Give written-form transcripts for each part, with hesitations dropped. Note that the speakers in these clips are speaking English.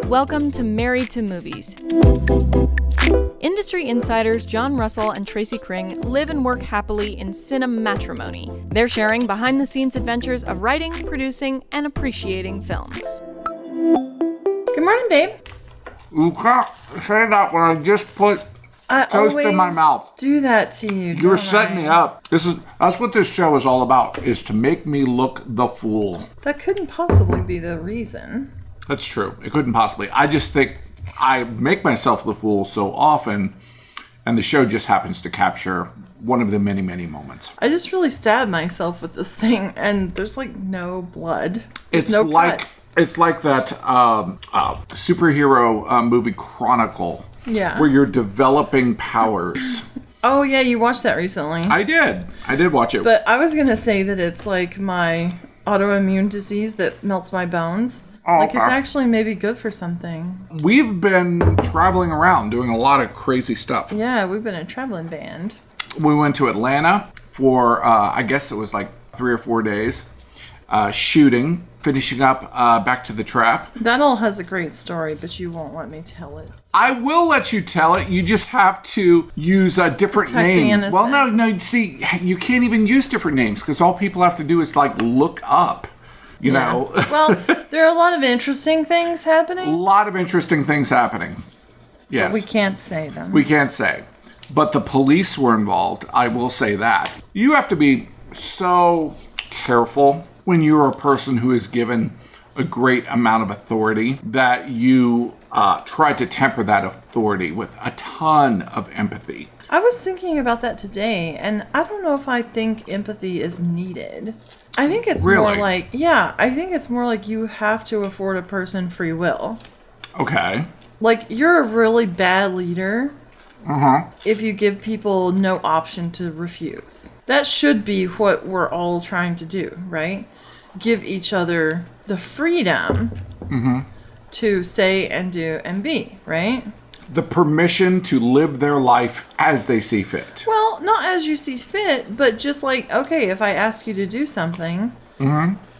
Welcome to Married to Movies. Industry insiders Jon Russell and Tracy Kring live and work happily in cinematrimony. They're sharing behind-the-scenes adventures of writing, producing, and appreciating films. Good morning, babe. You can't say that when I just put toast in my mouth. Do that to you. You were setting me up. That's what this show is all about, is to make me look the fool. That couldn't possibly be the reason. That's true. It couldn't possibly. I just think I make myself the fool so often, and the show just happens to capture one of the many, many moments. I just really stabbed myself with this thing, and there's like no blood. There's no cut. It's like that superhero movie Chronicle, where you're developing powers. Oh yeah, you watched that recently. I did watch it. But I was gonna say that it's like my autoimmune disease that melts my bones. Oh, like, it's actually maybe good for something. We've been traveling around doing a lot of crazy stuff. Yeah, we've been a traveling band. We went to Atlanta for, I guess it was like 3 or 4 days, shooting, finishing up Back to the Trap. That all has a great story, but you won't let me tell it. I will let you tell it. You just have to use a different name. Well, no, see, you can't even use different names because all people have to do is like look up. You know. Well, there are a lot of interesting things happening. A lot of interesting things happening. Yes. But we can't say them. We can't say. But the police were involved. I will say that. You have to be so careful when you're a person who is given a great amount of authority that you try to temper that authority with a ton of empathy. I was thinking about that today, and I don't know if I think empathy is needed. I think it's more like, I think it's more like you have to afford a person free will. Okay. Like, you're a really bad leader if you give people no option to refuse. That should be what we're all trying to do, right? Give each other the freedom to say and do and be, right? The permission to live their life as they see fit. Well, not as you see fit, but just like, okay, if I ask you to do something,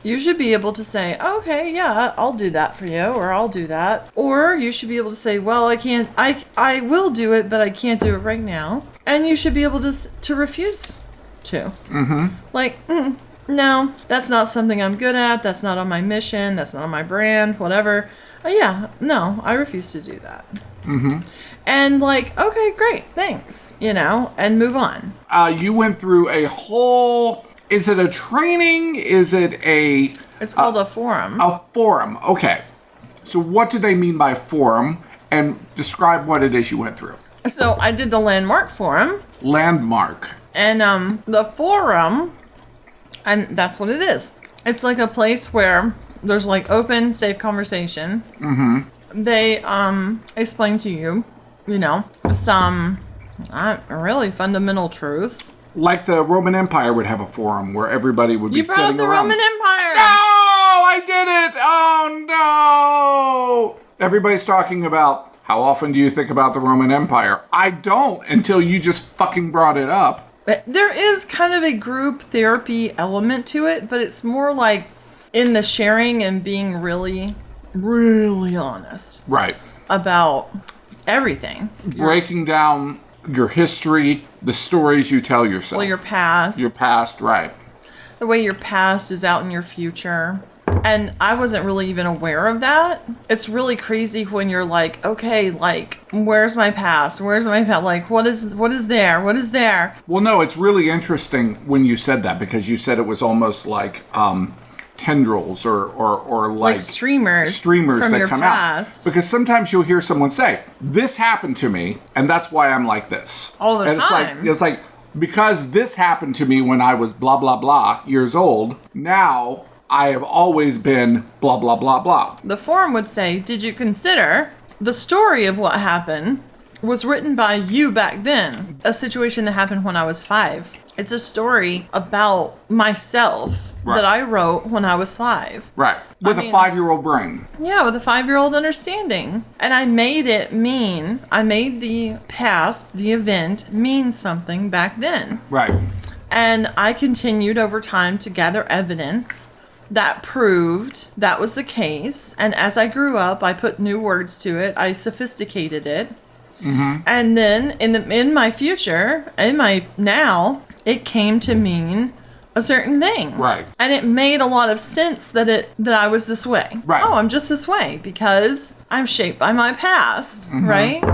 you should be able to say, okay, yeah, I'll do that for you, or I'll do that. Or you should be able to say, well, I will do it, but I can't do it right now. And you should be able to refuse to. Like, no, that's not something I'm good at. That's not on my mission. That's not on my brand, whatever. No, I refuse to do that. And like, okay, great, thanks, and move on. You went through a whole, is it a training? Is it a... It's called a forum. A forum, okay. So what do they mean by forum? And describe what it is you went through. So I did the Landmark Forum. Landmark. And the forum, and that's what it is. It's like a place where there's like open, safe conversation. They explain to you, some really fundamental truths. Like the Roman Empire would have a forum where everybody would be sitting around. You brought the Roman Empire! No! I did it! Oh, no! Everybody's talking about, how often do you think about the Roman Empire? I don't, until you just fucking brought it up. But there is kind of a group therapy element to it, but it's more like in the sharing and being really honest. Right. About everything. Breaking down your history, the stories you tell yourself. Well, your past. Your past, right. The way your past is out in your future. And I wasn't really even aware of that. It's really crazy when you're like, okay, like, where's my past? Where's my past? Like, what is there? What is there? Well, no, it's really interesting when you said that, because you said it was almost like tendrils or like streamers from that your come past. out. Because sometimes you'll hear someone say, this happened to me, and that's why I'm like this. All the time. It's like, because this happened to me when I was blah, blah, blah years old, now I have always been blah, blah, blah, blah. The forum would say, did you consider the story of what happened was written by you back then? A situation that happened when I was 5. It's a story about myself that I wrote when I was 5. Right. With a 5-year-old brain. Yeah, with a 5-year-old understanding. And I made it mean, I made the past, the event, mean something back then. Right. And I continued over time to gather evidence that proved that was the case. And as I grew up, I put new words to it. I sophisticated it. And then in my future, in my now, it came to mean a certain thing. Right. And it made a lot of sense that I was this way. Right. Oh, I'm just this way because I'm shaped by my past, right?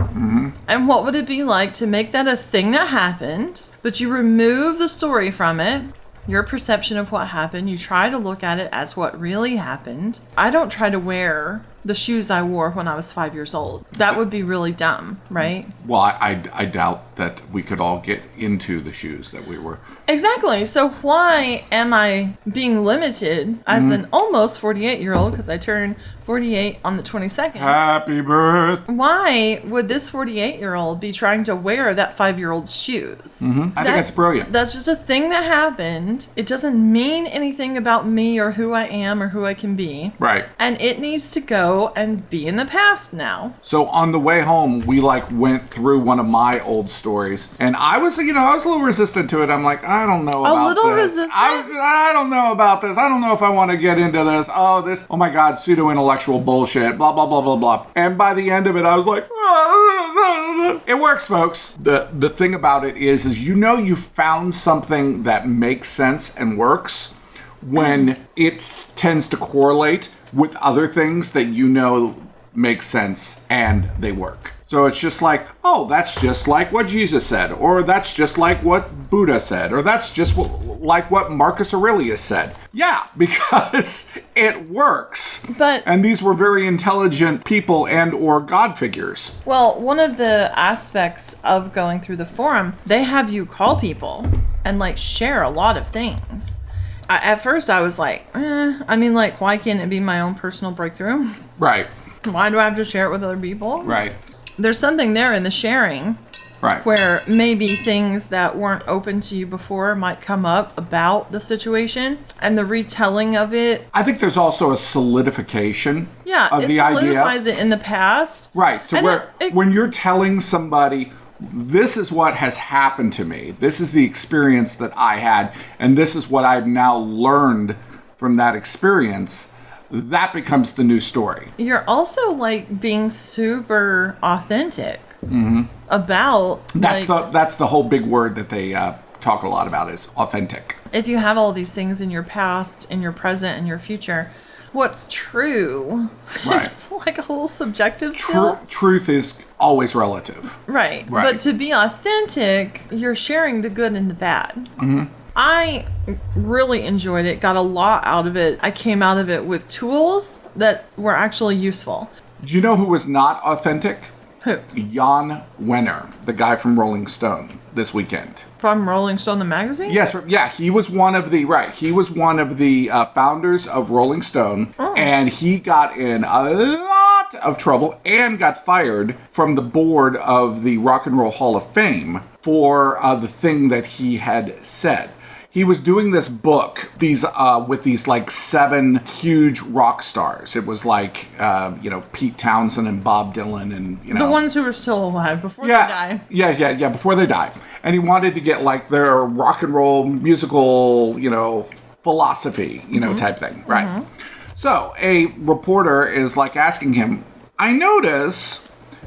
And what would it be like to make that a thing that happened, but you remove the story from it, your perception of what happened, you try to look at it as what really happened. I don't try to wear the shoes I wore when I was 5 years old. That would be really dumb, right? Well, I doubt that we could all get into the shoes that we were. Exactly. So why am I being limited as an almost 48-year-old, because I turn 48 on the 22nd. Happy birthday. Why would this 48-year-old be trying to wear that 5-year-old's shoes? I think that's brilliant. That's just a thing that happened. It doesn't mean anything about me or who I am or who I can be. Right. And it needs to go and be in the past now. So on the way home, we went through one of my old stories, and I was a little resistant to it. I'm like, I don't know about this. A little resistant? I don't know about this. I don't know if I want to get into this. Oh my God, pseudo-intellectual bullshit, blah, blah, blah, blah, blah. And by the end of it, I was like, it works, folks. The thing about it is you found something that makes sense and works when it tends to correlate with other things that make sense and they work. So it's just like, oh, that's just like what Jesus said, or that's just like what Buddha said, or that's just like what Marcus Aurelius said. Yeah, because it works. And these were very intelligent people and or God figures. Well, one of the aspects of going through the forum, they have you call people and share a lot of things. At first I was like, why can't it be my own personal breakthrough? Right. Why do I have to share it with other people? Right. There's something there in the sharing. Right. Where maybe things that weren't open to you before might come up about the situation and the retelling of it. I think there's also a solidification of the idea. It solidifies it in the past. Right. So when you're telling somebody, this is what has happened to me, this is the experience that I had, and this is what I've now learned from that experience, that becomes the new story. You're also being super authentic about. That's the whole big word that they talk a lot about is authentic. If you have all these things in your past, in your present, and your future, what's true is a little subjective still. Truth is always relative. Right. But to be authentic, you're sharing the good and the bad. I really enjoyed it, got a lot out of it. I came out of it with tools that were actually useful. Do you know who was not authentic? Who? Jan Wenner, the guy from Rolling Stone this weekend. From Rolling Stone, the magazine? Yes, yeah, he was one of the founders of Rolling Stone, and he got in a lot of trouble and got fired from the board of the Rock and Roll Hall of Fame for the thing that he had said. He was doing this book, with these 7 huge rock stars. It was Pete Townsend and Bob Dylan and the ones who were still alive before they died. Yeah, before they died. And he wanted to get their rock and roll musical, philosophy, type thing, right? So a reporter is asking him, I notice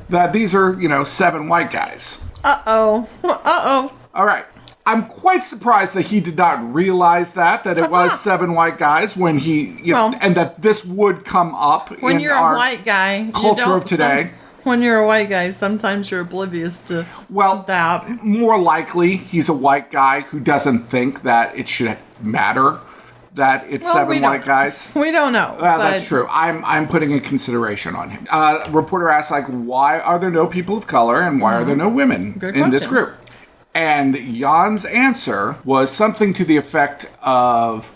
that these are 7 white guys. Uh-oh. All right. I'm quite surprised that he did not realize that it was 7 white guys when he, and that this would come up when in you're our a white guy, culture of today. When you're a white guy, sometimes you're oblivious to that. More likely, he's a white guy who doesn't think that it should matter that it's 7 white guys. We don't know. That's true. I'm putting a consideration on him. Reporter asks, why are there no people of color and why are there no women in this group? And Jan's answer was something to the effect of,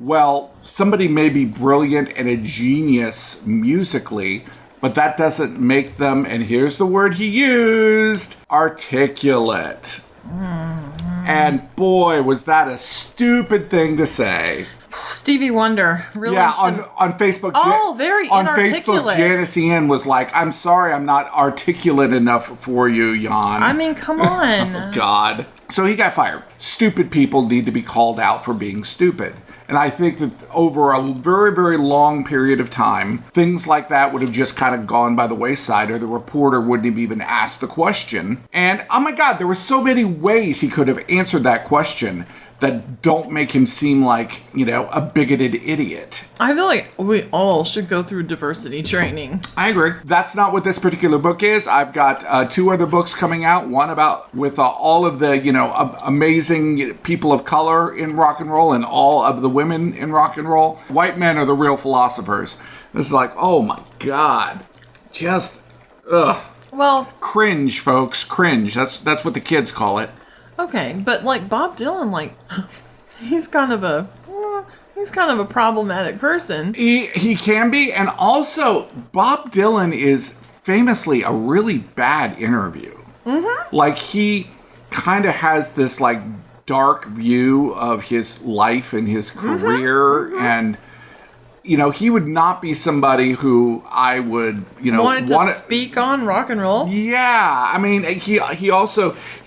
somebody may be brilliant and a genius musically, but that doesn't make them, and here's the word he used, articulate. And boy, was that a stupid thing to say. Stevie Wonder, really. Yeah, on Facebook. Very on inarticulate. Facebook, Janice Ian was like, I'm sorry, I'm not articulate enough for you, Jan. Come on. Oh, God. So he got fired. Stupid people need to be called out for being stupid. And I think that over a very, very long period of time, things like that would have just kind of gone by the wayside, or the reporter wouldn't have even asked the question. And, oh my God, there were so many ways he could have answered that question that don't make him seem like, a bigoted idiot. I feel like we all should go through diversity training. I agree. That's not what this particular book is. I've got 2 other books coming out. One about with all of the, amazing people of color in rock and roll and all of the women in rock and roll. White men are the real philosophers. This is like, oh my God. Just, ugh. Well, cringe, folks. Cringe. That's what the kids call it. Okay, but like Bob Dylan, he's kind of a problematic person. He can be, and also Bob Dylan is famously a really bad interview. Mm-hmm. He kind of has this dark view of his life and his career, and he would not be somebody who I would, want to speak on rock and roll. Yeah, I mean, he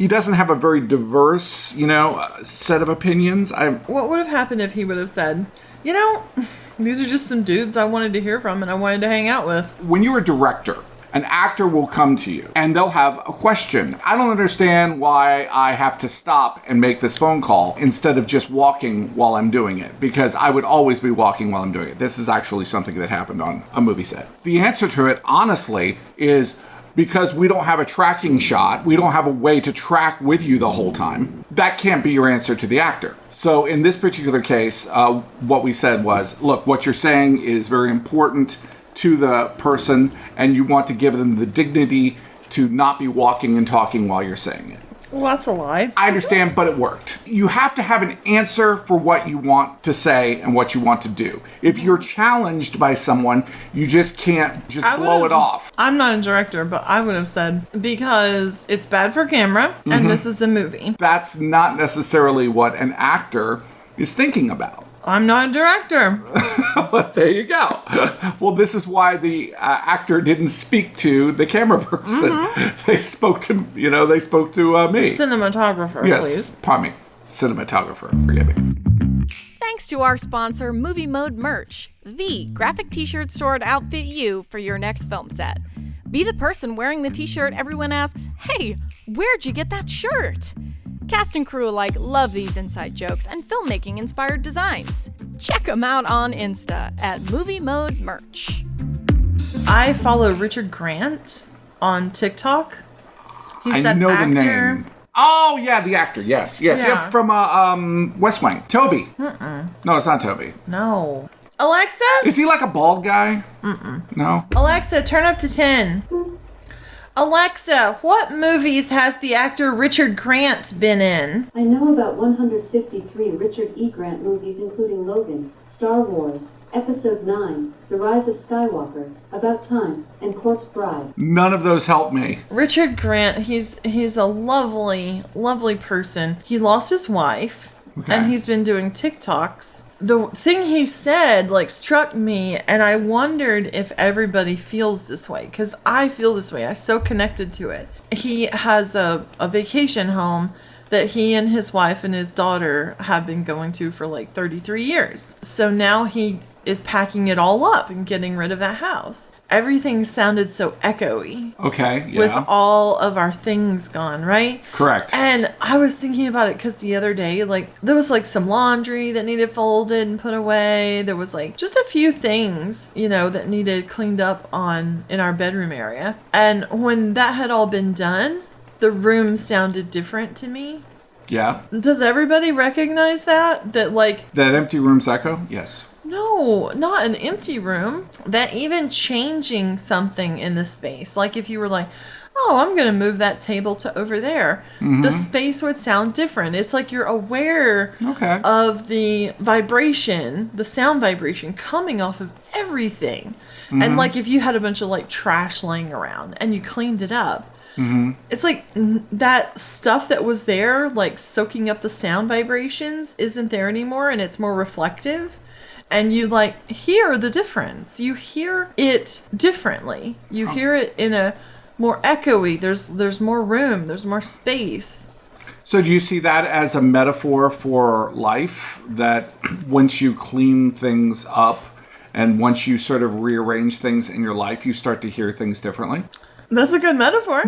doesn't have a very diverse, set of opinions. What would have happened if he would have said, these are just some dudes I wanted to hear from and I wanted to hang out with? When you're a director, an actor will come to you and they'll have a question. I don't understand why I have to stop and make this phone call instead of just walking while I'm doing it, because I would always be walking while I'm doing it. This is actually something that happened on a movie set. The answer to it, honestly, is because we don't have a tracking shot, we don't have a way to track with you the whole time. That can't be your answer to the actor. So in this particular case, what we said was, look, what you're saying is very important to the person, and you want to give them the dignity to not be walking and talking while you're saying it. Well, that's a lie. I understand, but it worked. You have to have an answer for what you want to say and what you want to do. If you're challenged by someone, you just can't blow it off. I'm not a director, but I would have said, because it's bad for camera, and this is a movie. That's not necessarily what an actor is thinking about. I'm not a director. There you go. Well, this is why the actor didn't speak to the camera person. Mm-hmm. They spoke to, me. Cinematographer, yes, please. Pardon me. Cinematographer, forgive me. Thanks to our sponsor, Movie Mode Merch, the graphic t-shirt store to outfit you for your next film set. Be the person wearing the t-shirt everyone asks, hey, where'd you get that shirt? Cast and crew alike love these inside jokes and filmmaking-inspired designs. Check them out on Insta at Movie Mode Merch. I follow Richard Grant on TikTok. He's I know actor. The name. Oh, yeah, the actor. Yes. Yeah. Yep, from West Wing. Toby. No, it's not Toby. No. Alexa? Is he like a bald guy? No. Alexa, turn up to 10. Alexa, what movies has the actor Richard Grant been in? I know about 153 Richard E. Grant movies, including Logan, Star Wars, Episode 9, The Rise of Skywalker, About Time, and Corpse Bride. None of those help me. Richard Grant, he's a lovely, lovely person. He lost his wife, and he's been doing TikToks. The thing he said struck me, and I wondered if everybody feels this way, because I feel this way. I'm so connected to it. He has a vacation home that he and his wife and his daughter have been going to for 33 years. So now he is packing it all up and getting rid of that house. Everything sounded so echoey. Okay, yeah. With all of our things gone, right? Correct. And I was thinking about it because the other day, there was some laundry that needed folded and put away. There was just a few things, that needed cleaned up in our bedroom area. And when that had all been done, the room sounded different to me. Yeah. Does everybody recognize that? That empty room's echo? Yes. No, not an empty room. That even changing something in the space. If you were oh, I'm going to move that table to over there. Mm-hmm. The space would sound different. It's you're aware of the vibration, the sound vibration coming off of everything. Mm-hmm. And if you had a bunch of trash laying around and you cleaned it up, it's that stuff that was there, soaking up the sound vibrations, isn't there anymore, and it's more reflective. And you hear the difference. You hear it differently. You hear it in a more echoey. There's more room. There's more space. So do you see that as a metaphor for life? That once you clean things up and once you sort of rearrange things in your life, you start to hear things differently? That's a good metaphor.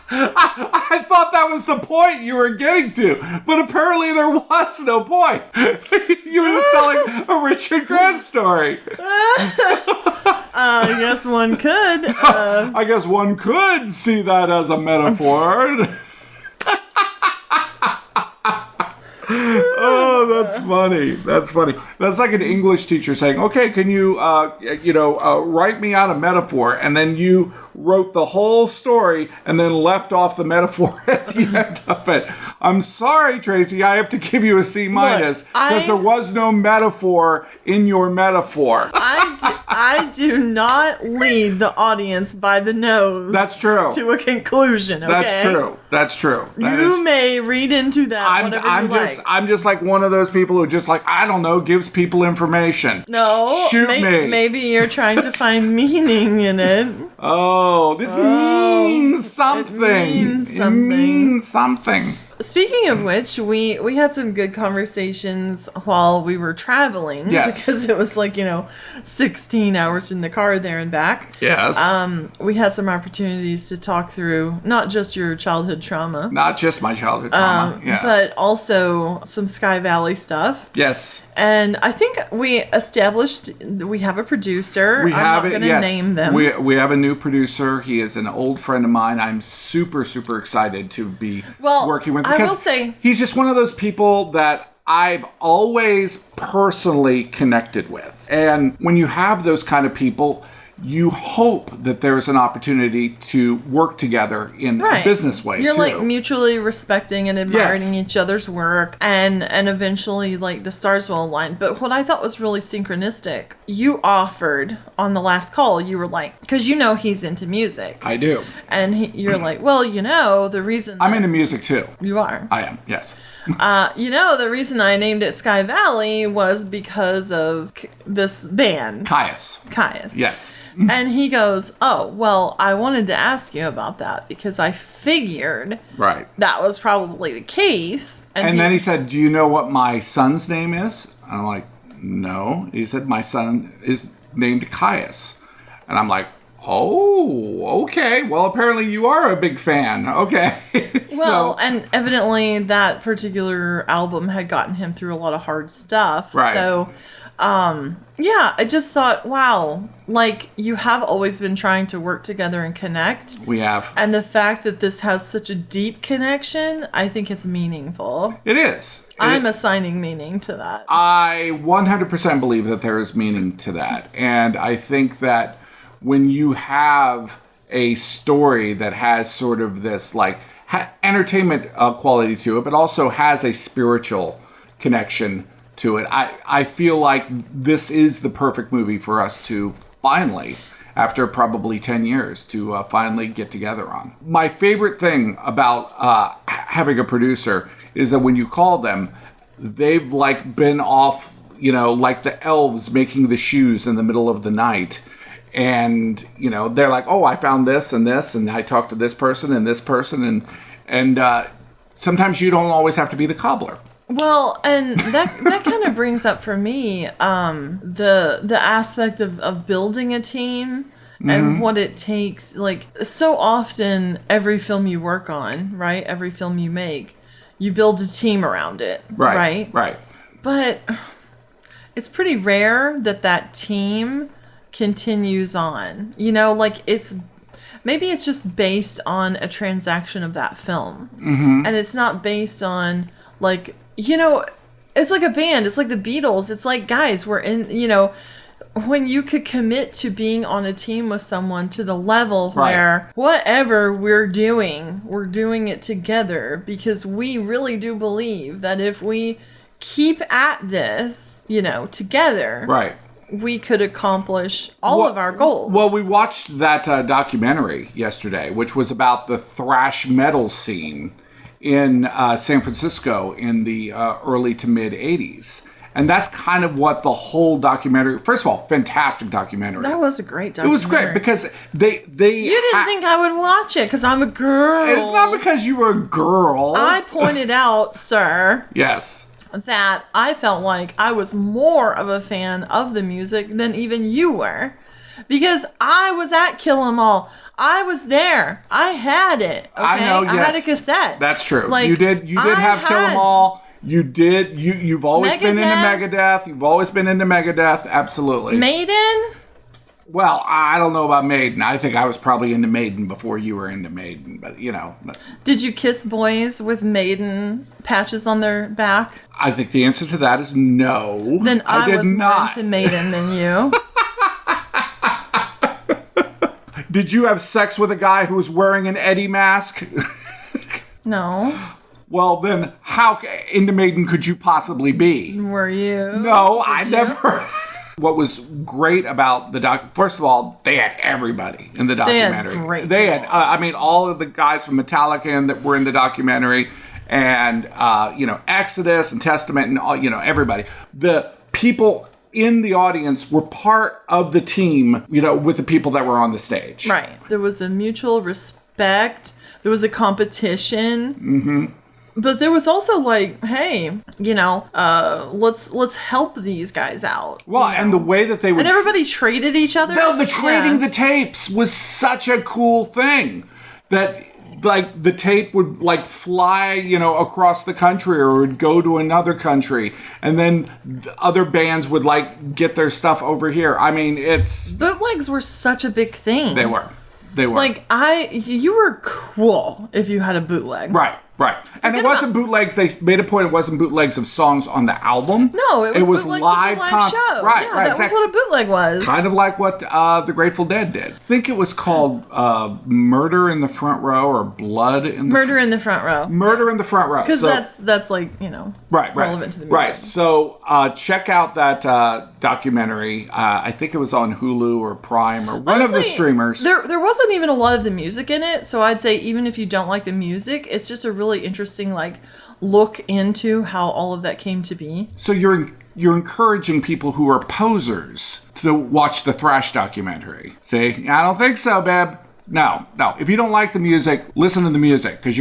I thought that was the point you were getting to, but apparently there was no point. You were just telling a Richard Grant story. I guess one could. I guess one could see that as a metaphor. Oh, that's funny. That's funny. That's like an English teacher saying, okay, can you, write me out a metaphor? And then you wrote the whole story and then left off the metaphor at the end of it. I'm sorry, Tracy, I have to give you a C- because there was no metaphor in your metaphor. I do not lead the audience by the nose. That's true. To a conclusion, okay? That's true. You may read into that whatever you like. I'm just like one of those people who just like, I don't know, gives people information. No. Shoot me. Maybe you're trying to find meaning in it. Oh, this means something. It means something. Speaking of which, we had some good conversations while we were traveling. Yes. Because it was 16 hours in the car there and back. Yes. We had some opportunities to talk through not just your childhood trauma. Not just my childhood trauma, yes. But also some Sky Valley stuff. Yes. And I think we established we have a producer. I'm not going to name them. We have a new producer. He is an old friend of mine. I'm super, super excited to be working with him. I will say he's just one of those people that I've always personally connected with. And when you have those kind of people, you hope that there's an opportunity to work together in a business way. You're mutually respecting and admiring each other's work, and eventually the stars will align. But what I thought was really synchronistic, you offered on the last call, you were like, because he's into music. I do. And you're like, well, the reason I'm into music too. You are. I am, yes. The reason I named it Sky Valley was because of this band. Caius. Yes. And he goes, oh, well, I wanted to ask you about that because I figured that was probably the case. And then he said, do you know what my son's name is? And I'm like, no. He said, my son is named Caius. And I'm like, oh, okay. Well, apparently you are a big fan. Okay. And evidently that particular album had gotten him through a lot of hard stuff. Right. So, I just thought, wow, you have always been trying to work together and connect. We have. And the fact that this has such a deep connection, I think it's meaningful. It is. I'm assigning meaning to that. I 100% believe that there is meaning to that. And I think that when you have a story that has sort of this entertainment quality to it, but also has a spiritual connection to it, I feel like this is the perfect movie for us to finally, after probably 10 years, to finally get together on. My favorite thing about having a producer is that when you call them, they've been off, like the elves making the shoes in the middle of the night. And, they're like, oh, I found this, and I talked to this person, and sometimes you don't always have to be the cobbler. Well, and that kind of brings up for me the aspect of building a team and what it takes. So often, every film you work on, right, every film you make, you build a team around it, right? Right. But it's pretty rare that team continues on. Maybe it's just based on a transaction of that film. Mm-hmm. And it's not based on it's like a band. It's like the Beatles. It's like, guys, we're in, when you could commit to being on a team with someone to the level where whatever we're doing it together, because we really do believe that if we keep at this, together, we could accomplish all of our goals. Well, we watched that documentary yesterday, which was about the thrash metal scene in San Francisco in the early to mid 80s. And that's kind of what the whole documentary, first of all, fantastic documentary. That was a great documentary. It was great because they You didn't think I would watch it because I'm a girl. It's not because you were a girl. I pointed out, sir, Yes. that I felt like I was more of a fan of the music than even you were. Because I was at Kill 'Em All. I was there. I had it. Okay? I know, yes. I had a cassette. That's true. Like, You did have Kill 'Em All. You did. You've always been into Megadeth. You've always been into Megadeth. Absolutely. Maiden? Well, I don't know about Maiden. I think I was probably into Maiden before you were into Maiden. But, Did you kiss boys with Maiden patches on their back? I think the answer to that is no. Then I did was not. more into Maiden than you. Did you have sex with a guy who was wearing an Eddie mask? No. Well, then how into Maiden could you possibly be? Were you? No, I never. What was great about the first of all, they had everybody in the documentary. They had great people. All of the guys from Metallica that were in the documentary, and Exodus and Testament and all, everybody. The people in the audience were part of the team, with the people that were on the stage. Right. There was a mutual respect. There was a competition. Mm-hmm. But there was also like, hey, let's help these guys out. Well, and the way that they would... And everybody traded each other. No, the trading the tapes was such a cool thing. That, like, the tape would, like, fly, across the country or would go to another country. And then other bands would, like, get their stuff over here. I mean, it's... Bootlegs were such a big thing. They were. Like, you were cool if you had a bootleg. Right. And it wasn't bootlegs. They made a point it wasn't bootlegs of songs on the album. No, it was bootlegs live of the live show. Right, yeah, right. That exactly. was what a bootleg was. Kind of like what the Grateful Dead did. I think it was called Murder in the Front Row or Blood in the Murder in the Front Row. Murder in the Front Row. Because that's like, relevant to the music. Right. So check out that documentary. I think it was on Hulu or Prime or one of the streamers. There wasn't even a lot of the music in it, so I'd say even if you don't like the music, it's just a really interesting look into how all of that came to be. So you're encouraging people who are posers to watch the thrash documentary. See, I don't think so, babe. No. If you don't like the music, listen to the music because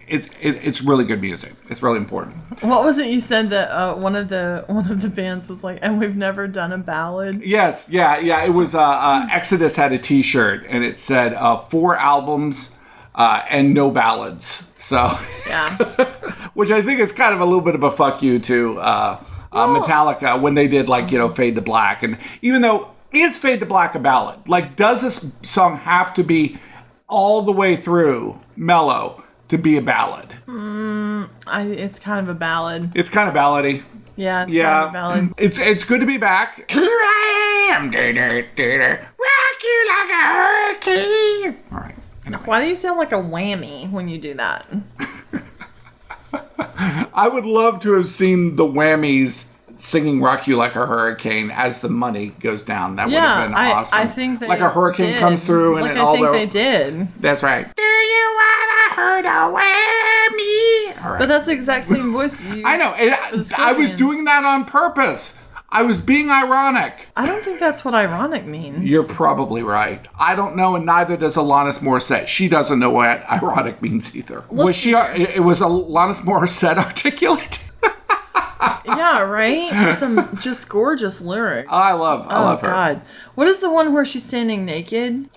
it's really good music. It's really important. What was it you said that one of the bands was like, and we've never done a ballad? Yes, yeah. It was Exodus had a T-shirt and it said 4 albums and no ballads. So yeah, which I think is kind of a little bit of a fuck you to Metallica when they did Fade to Black, and even though is Fade to Black a ballad? Like, does this song have to be all the way through mellow to be a ballad? It's kind of a ballad. It's kind of ballady. Yeah, it's kind of a ballad. It's good to be back. Here I am, rock you like a hurricane. All right. Anyway. Why do you sound like a whammy when you do that? I would love to have seen the Whammies singing Rock You Like a Hurricane as the money goes down. That would have been awesome. I think they like a hurricane comes through and I think they did. That's right. Do you wanna hurt a whammy? All right. But that's the exact same voice you use. I know. I was doing that on purpose. I was being ironic. I don't think that's what ironic means. You're probably right. I don't know, and neither does Alanis Morissette. She doesn't know what ironic means either. Was Alanis Morissette articulate? Yeah, right? Some just gorgeous lyrics. I love her. Oh, God. What is the one where she's standing naked?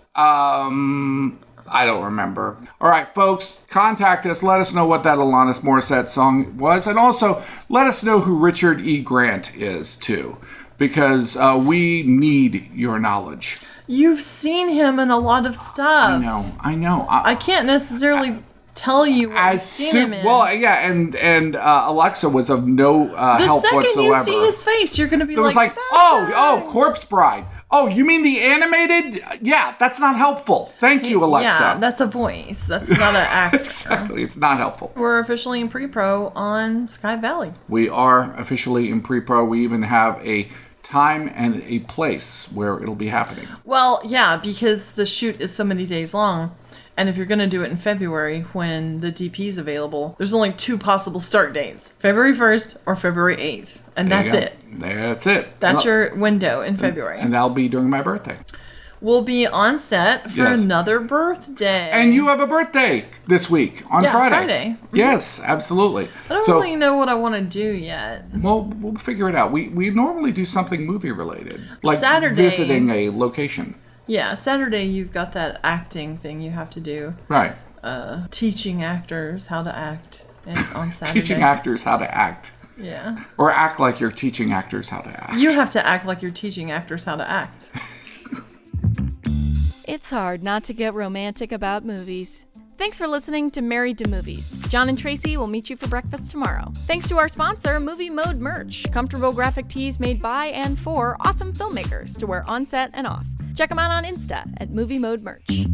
I don't remember. All right, folks, contact us. Let us know what that Alanis Morissette song was. And also, let us know who Richard E. Grant is, too. Because we need your knowledge. You've seen him in a lot of stuff. I know. I can't necessarily tell you what you've seen him in. Well, yeah, and Alexa was of no help whatsoever. The second you see his face, you're going to be it was like Corpse Bride. Oh, you mean the animated? Yeah, that's not helpful. Thank you, Alexa. Yeah, that's a voice. That's not an actor. Exactly, it's not helpful. We're officially in pre-pro on Sky Valley. We are officially in pre-pro. We even have a time and a place where it'll be happening. Well, yeah, because the shoot is so many days long. And if you're going to do it in February, when the DP is available, there's only 2 possible start dates, February 1st or February 8th. And There you that's go. it. That's it. That's your window in February. And that'll be during my birthday. We'll be on set for Yes. another birthday. And you have a birthday this week on Friday. Friday. Yes, absolutely. I don't really know what I want to do yet. Well, we'll figure it out. We normally do something movie related, like Saturday. visiting a location. Yeah, Saturday you've got that acting thing you have to do. Right. Teaching actors how to act on Saturday. Teaching actors how to act. Yeah. Or act like you're teaching actors how to act. You have to act like you're teaching actors how to act. It's hard not to get romantic about movies. Thanks for listening to Married to Movies. Jon and Tracy will meet you for breakfast tomorrow. Thanks to our sponsor, Movie Mode Merch, comfortable graphic tees made by and for awesome filmmakers to wear on set and off. Check them out on Insta at Movie Mode Merch.